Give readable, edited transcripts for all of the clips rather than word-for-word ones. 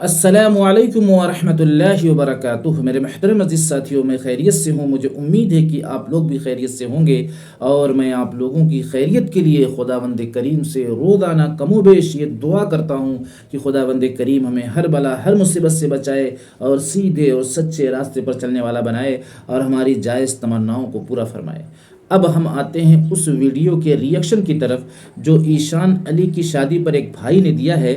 السلام علیکم ورحمۃ اللہ وبرکاتہ۔ میرے محترم عزیز ساتھیوں، میں خیریت سے ہوں۔ مجھے امید ہے کہ آپ لوگ بھی خیریت سے ہوں گے، اور میں آپ لوگوں کی خیریت کے لیے خداوند کریم سے روزانہ کم و بیش یہ دعا کرتا ہوں کہ خداوند کریم ہمیں ہر بلا ہر مصیبت سے بچائے اور سیدھے اور سچے راستے پر چلنے والا بنائے اور ہماری جائز تمناؤں کو پورا فرمائے۔ اب ہم آتے ہیں اس ویڈیو کے ریئیکشن کی طرف جو ایشان علی کی شادی پر ایک بھائی نے دیا ہے،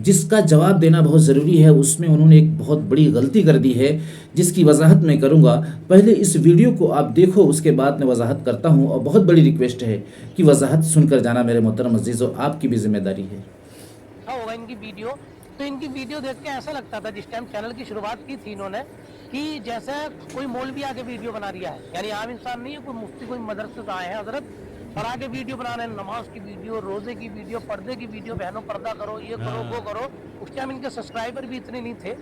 جس کا جواب دینا بہت ضروری ہے۔ اس میں انہوں نے ایک بہت بڑی غلطی کر دی ہے جس کی وضاحت میں کروں گا۔ پہلے اس ویڈیو کو آپ دیکھو، اس کے بعد میں وضاحت کرتا ہوں، اور بہت بڑی ریکویسٹ ہے کہ وضاحت سن کر جانا میرے محترم عزیزو، آپ کی بھی ذمہ داری ہے۔ ہوگا ان کی ویڈیو، تو ان کی ویڈیو دیکھ کے ایسا لگتا تھا جس ٹائم چینل کی شروعات کی تھی انہوں نے، کہ جیسے کوئی مولوی آگے ویڈیو بنا رہا ہے، یعنی عام انسان نہیں ہے، کوئی مفتی کوئی مدرسے سے آئے ہیں حضرت اور آگے ویڈیو بنا رہے ہیں، نماز کی ویڈیو، روزے کی ویڈیو، پردے کی ویڈیو، بہنوں پردہ کرو، یہ کرو وہ کرو۔ اس ٹائم ان کے سبسکرائبر بھی اتنے نہیں تھے۔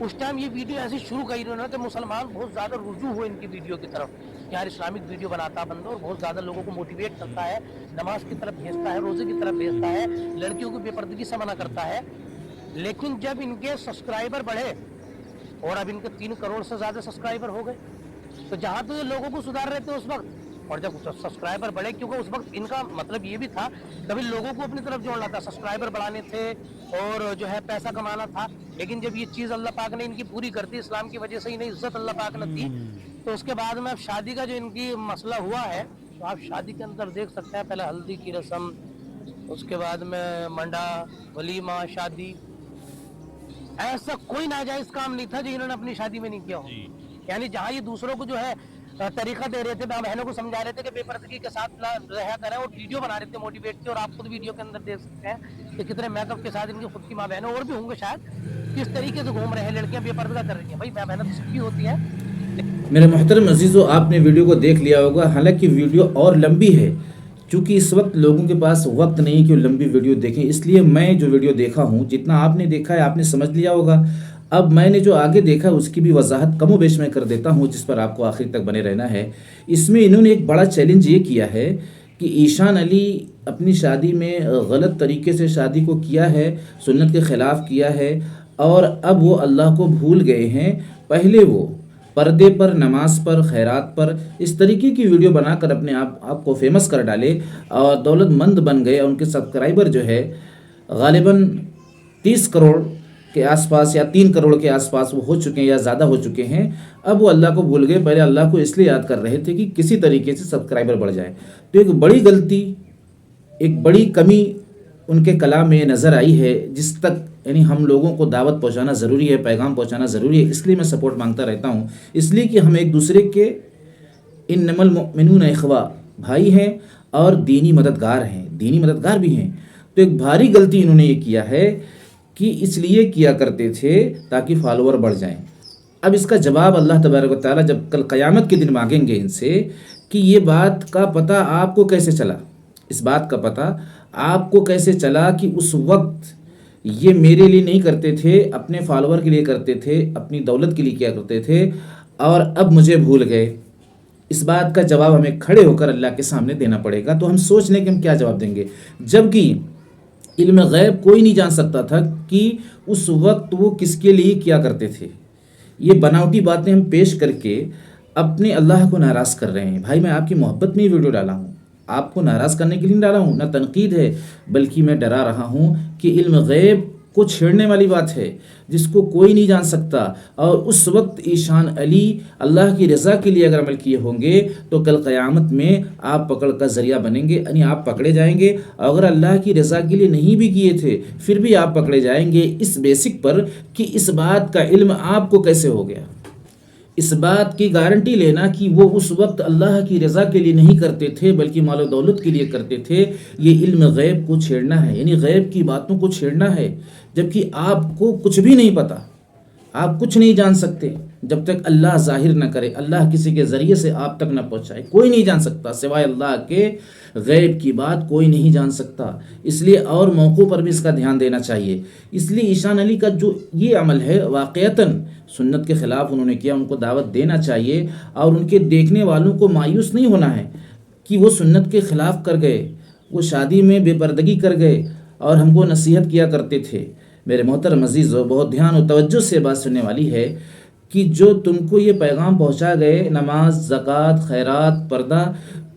اس ٹائم یہ ویڈیو ایسی شروع کی انہوں نے کہ مسلمان بہت زیادہ رجوع ہوئے ان کی ویڈیو کی طرف، یار اسلامک ویڈیو بناتا بندہ اور بہت زیادہ لوگوں کو موٹیویٹ کرتا ہے، نماز کی طرف بھیجتا ہے، روزے کی طرف بھیجتا ہے، لڑکیوں کو بے پردگی سے منع کرتا ہے۔ لیکن جب ان کے سبسکرائبر بڑھے اور اب ان کے 3 کروڑ سے زیادہ سبسکرائبر ہو گئے، تو جہاں تو یہ لوگوں کو سدھار رہے تھے اس وقت، اور جب سبسکرائبر بڑھے، کیونکہ اس وقت ان کا مطلب یہ بھی تھا کبھی لوگوں کو اپنی طرف جوڑنا تھا، سبسکرائبر بڑھانے تھے اور جو ہے پیسہ کمانا تھا۔ لیکن جب یہ چیز اللہ پاک نے ان کی پوری کر دی، اسلام کی وجہ سے انہیں عزت اللہ پاک نے دی، تو اس کے بعد میں اب شادی کا جو ان کی مسئلہ ہوا ہے، تو آپ شادی کے اندر دیکھ سکتے ہیں پہلے ہلدی کی رسم، اس کے بعد میں منڈا، ولیمہ، شادی۔ ایسا کوئی ناجائز کام نہیں تھا جو انہوں نے اپنی شادی میں نہیں کیا ہو۔ یعنی جہاں یہ دوسروں کو جو ہے طریقہ دے رہے تھے، بہنوں کو سمجھا رہے تھے کہ بے پردگی کے ساتھ رہا کریں، اور ویڈیو بنا رہے تھے موٹیویٹ کے، اور آپ خود ویڈیو کے اندر دیکھ سکتے ہیں کہ کتنے میک اپ کے ساتھ ان کی خود کی ماں بہنوں اور بھی ہوں گے شاید، کس طریقے سے گھوم رہے ہیں، لڑکیاں بے پردہ کر رہی ہیں۔ بھائی ماں بہنیں تو سب کی ہوتی ہیں۔ میرے محترم عزیزو، آپ نے ویڈیو کو دیکھ لیا ہوگا، حالانکہ ویڈیو اور لمبی ہے، چونکہ اس وقت لوگوں کے پاس وقت نہیں کہ وہ لمبی ویڈیو دیکھیں، اس لیے میں جو ویڈیو دیکھا ہوں، جتنا آپ نے دیکھا ہے آپ نے سمجھ لیا ہوگا۔ اب میں نے جو آگے دیکھا اس کی بھی وضاحت کم و بیش میں کر دیتا ہوں، جس پر آپ کو آخر تک بنے رہنا ہے۔ اس میں انہوں نے ایک بڑا چیلنج یہ کیا ہے کہ ایشان علی اپنی شادی میں غلط طریقے سے شادی کو کیا ہے، سنت کے خلاف کیا ہے، اور اب وہ اللہ کو بھول گئے ہیں۔ پہلے وہ پردے پر، نماز پر، خیرات پر اس طریقے کی ویڈیو بنا کر اپنے آپ کو فیمس کر ڈالے اور دولت مند بن گئے، اور ان کے سبسکرائبر جو ہے غالباً 30 کروڑ کے آس پاس یا 3 کروڑ کے آس پاس وہ ہو چکے ہیں یا زیادہ ہو چکے ہیں۔ اب وہ اللہ کو بھول گئے، پہلے اللہ کو اس لیے یاد کر رہے تھے کہ کسی طریقے سے سبسکرائبر بڑھ جائے۔ تو ایک بڑی غلطی، ایک بڑی کمی ان کے کلام میں نظر آئی ہے، جس تک یعنی ہم لوگوں کو دعوت پہنچانا ضروری ہے، پیغام پہنچانا ضروری ہے، اس لیے میں سپورٹ مانگتا رہتا ہوں، اس لیے کہ ہم ایک دوسرے کے انما المؤمنون اخوہ بھائی ہیں اور دینی مددگار ہیں، دینی مددگار بھی ہیں۔ تو ایک بھاری غلطی انہوں نے یہ کیا ہے کہ اس لیے کیا کرتے تھے تاکہ فالوور بڑھ جائیں۔ اب اس کا جواب اللہ تبارک و تعالیٰ جب کل قیامت کے دن مانگیں گے ان سے کہ یہ بات کا پتہ آپ کو کیسے چلا، اس بات کا پتہ آپ کو کیسے چلا کہ اس وقت یہ میرے لیے نہیں کرتے تھے، اپنے فالوور کے لیے کرتے تھے، اپنی دولت کے لیے کیا کرتے تھے، اور اب مجھے بھول گئے۔ اس بات کا جواب ہمیں کھڑے ہو کر اللہ کے سامنے دینا پڑے گا۔ تو ہم سوچ لیں کہ ہم کیا جواب دیں گے، جبکہ علم غیب کوئی نہیں جان سکتا تھا کہ اس وقت وہ کس کے لیے کیا کرتے تھے۔ یہ بناوٹی باتیں ہم پیش کر کے اپنے اللہ کو ناراض کر رہے ہیں۔ بھائی میں آپ کی محبت میں یہ ویڈیو ڈالا ہوں، آپ کو ناراض کرنے کے لیے نہیں ڈالا ہوں، نہ تنقید ہے، بلکہ میں ڈرا رہا ہوں کہ علم غیب کو چھیڑنے والی بات ہے جس کو کوئی نہیں جان سکتا، اور اس وقت ایشان علی اللہ کی رضا کے لیے اگر عمل کیے ہوں گے تو کل قیامت میں آپ پکڑ کا ذریعہ بنیں گے، یعنی آپ پکڑے جائیں گے۔ اگر اللہ کی رضا کے لیے نہیں بھی کیے تھے پھر بھی آپ پکڑے جائیں گے، اس بیسک پر کہ اس بات کا علم آپ کو کیسے ہو گیا۔ اس بات کی گارنٹی لینا کہ وہ اس وقت اللہ کی رضا کے لیے نہیں کرتے تھے بلکہ مال و دولت کے لیے کرتے تھے، یہ علم غیب کو چھیڑنا ہے، یعنی غیب کی باتوں کو چھیڑنا ہے، جبکہ آپ کو کچھ بھی نہیں پتا، آپ کچھ نہیں جان سکتے جب تک اللہ ظاہر نہ کرے، اللہ کسی کے ذریعے سے آپ تک نہ پہنچائے۔ کوئی نہیں جان سکتا سوائے اللہ کے، غیب کی بات کوئی نہیں جان سکتا، اس لیے اور موقعوں پر بھی اس کا دھیان دینا چاہیے۔ اس لیے ایشان علی کا جو یہ عمل ہے واقعتاً سنت کے خلاف انہوں نے کیا، ان کو دعوت دینا چاہیے، اور ان کے دیکھنے والوں کو مایوس نہیں ہونا ہے کہ وہ سنت کے خلاف کر گئے، وہ شادی میں بے پردگی کر گئے اور ہم کو نصیحت کیا کرتے تھے۔ میرے محترم عزیزو، بہت دھیان و توجہ سے بات سننے والی ہے کہ جو تم کو یہ پیغام پہنچا گئے نماز، زکوٰۃ، خیرات، پردہ،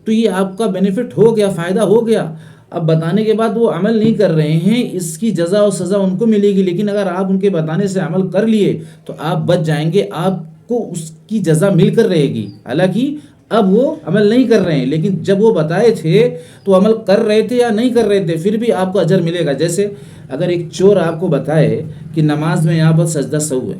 تو یہ آپ کا بینیفٹ ہو گیا، فائدہ ہو گیا. اب بتانے کے بعد وہ عمل نہیں کر رہے ہیں، اس کی جزا و سزا ان کو ملے گی. لیکن اگر آپ ان کے بتانے سے عمل کر لیے تو آپ بچ جائیں گے، آپ کو اس کی جزا مل کر رہے گی. حالانکہ اب وہ عمل نہیں کر رہے ہیں، لیکن جب وہ بتائے تھے تو عمل کر رہے تھے یا نہیں کر رہے تھے، پھر بھی آپ کو اجر ملے گا. جیسے اگر ایک چور آپ کو بتائے کہ نماز میں یہاں پر سجدہ سہو ہے،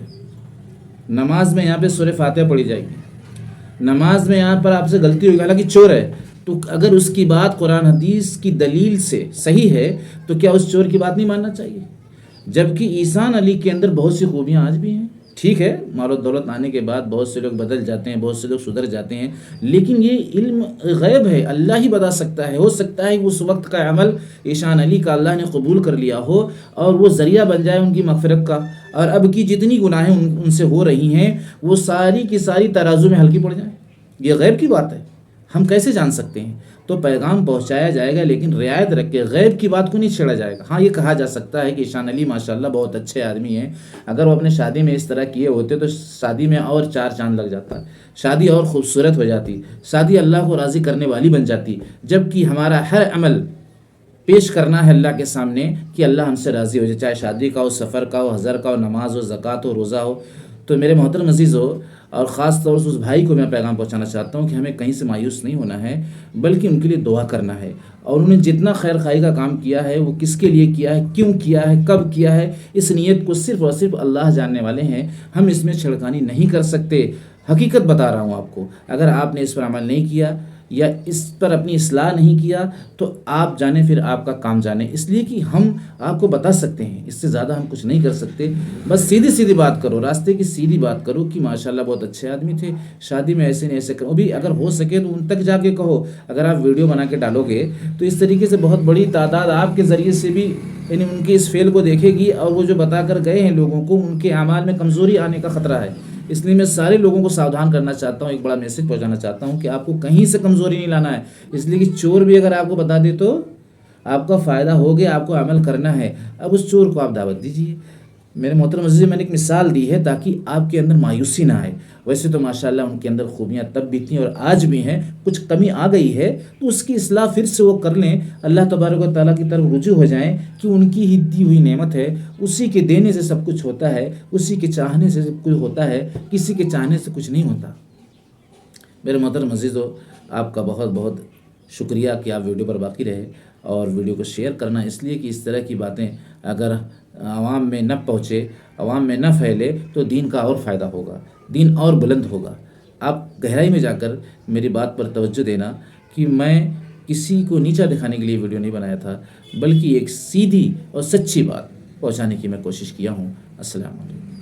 نماز میں یہاں پہ سورہ فاتحہ پڑھی جائے گی، نماز میں یہاں پر آپ سے غلطی ہوئی، حالانکہ چور ہے، تو اگر اس کی بات قرآن حدیث کی دلیل سے صحیح ہے تو کیا اس چور کی بات نہیں ماننا چاہیے؟ جبکہ عیسان علی کے اندر بہت سی خوبیاں آج بھی ہیں. ٹھیک ہے، مال و دولت آنے کے بعد بہت سے لوگ بدل جاتے ہیں، بہت سے لوگ سدھر جاتے ہیں، لیکن یہ علم غیب ہے، اللہ ہی بتا سکتا ہے. ہو سکتا ہے کہ اس وقت کا عمل عیسان علی کا اللہ نے قبول کر لیا ہو اور وہ ذریعہ بن جائے ان کی مغفرت کا، اور اب کی جتنی گناہیں ان سے ہو رہی ہیں وہ ساری کی ساری ترازو میں ہلکی پڑ جائیں. یہ غیب کی بات ہے، ہم کیسے جان سکتے ہیں؟ تو پیغام پہنچایا جائے گا، لیکن رعایت رکھ کے غیب کی بات کو نہیں چھیڑا جائے گا. ہاں، یہ کہا جا سکتا ہے کہ عیسان علی ماشاءاللہ بہت اچھے آدمی ہیں، اگر وہ اپنے شادی میں اس طرح کیے ہوتے تو شادی میں اور 4 چاند لگ جاتا، شادی اور خوبصورت ہو جاتی، شادی اللہ کو راضی کرنے والی بن جاتی. جبکہ ہمارا ہر عمل پیش کرنا ہے اللہ کے سامنے کہ اللہ ہم سے راضی ہو جائے، چاہے شادی کا ہو، سفر کا ہو، حضر کا ہو، نماز ہو، زکوٰۃ ہو، روزہ ہو. تو میرے محترم عزیز ہو، اور خاص طور سے اس بھائی کو میں پیغام پہنچانا چاہتا ہوں کہ ہمیں کہیں سے مایوس نہیں ہونا ہے، بلکہ ان کے لیے دعا کرنا ہے. اور انہوں نے جتنا خیر خواہی کا کام کیا ہے وہ کس کے لیے کیا ہے، کیوں کیا ہے، کب کیا ہے، اس نیت کو صرف اور صرف اللہ جاننے والے ہیں. ہم اس میں چھڑکانی نہیں کر سکتے. حقیقت بتا رہا ہوں آپ کو، اگر آپ نے اس پر عمل نہیں کیا یا اس پر اپنی اصلاح نہیں کیا تو آپ جانیں، پھر آپ کا کام جانیں. اس لیے کہ ہم آپ کو بتا سکتے ہیں، اس سے زیادہ ہم کچھ نہیں کر سکتے. بس سیدھی سیدھی بات کرو، راستے کی سیدھی بات کرو کہ ماشاءاللہ بہت اچھے آدمی تھے، شادی میں ایسے نہیں ایسے کرو. بھی اگر ہو سکے تو ان تک جا کے کہو. اگر آپ ویڈیو بنا کے ڈالو گے تو اس طریقے سے بہت بڑی تعداد آپ کے ذریعے سے بھی یعنی ان کے اس فعل کو دیکھے گی، اور وہ جو بتا کر گئے ہیں لوگوں کو، ان کے اعمال میں کمزوری آنے کا خطرہ ہے. اس لیے میں سارے لوگوں کو ساودھان کرنا چاہتا ہوں، ایک بڑا میسج پہنچانا چاہتا ہوں کہ آپ کو کہیں سے کمزوری نہیں لانا ہے. اس لیے کہ چور بھی اگر آپ کو بتا دے تو آپ کا فائدہ ہو گیا، آپ کو عمل کرنا ہے. اب اس چور کو آپ دعوت دیجیے. میرے محترم عزیز، میں نے ایک مثال دی ہے تاکہ آپ کے اندر مایوسی نہ آئے. ویسے تو ماشاءاللہ ان کے اندر خوبیاں تب بھی تھیں اور آج بھی ہیں، کچھ کمی آ گئی ہے تو اس کی اصلاح پھر سے وہ کر لیں، اللہ تبارک و تعالیٰ کی طرف رجوع ہو جائیں کہ ان کی ہی دی ہوئی نعمت ہے، اسی کے دینے سے سب کچھ ہوتا ہے، اسی کے چاہنے سے سب کچھ ہوتا ہے، کسی کے چاہنے سے کچھ نہیں ہوتا. میرے محترم عزیزو، آپ کا بہت بہت شکریہ کہ آپ ویڈیو پر باقی رہے اور ویڈیو کو شیئر کرنا، اس لیے کہ اس طرح کی باتیں اگر عوام میں نہ پہنچے، عوام میں نہ پھیلے تو دین کا اور فائدہ ہوگا، دین اور بلند ہوگا. آپ گہرائی میں جا کر میری بات پر توجہ دینا کہ میں کسی کو نیچا دکھانے کے لیے ویڈیو نہیں بنایا تھا، بلکہ ایک سیدھی اور سچی بات پہنچانے کی میں کوشش کیا ہوں. السلام علیکم.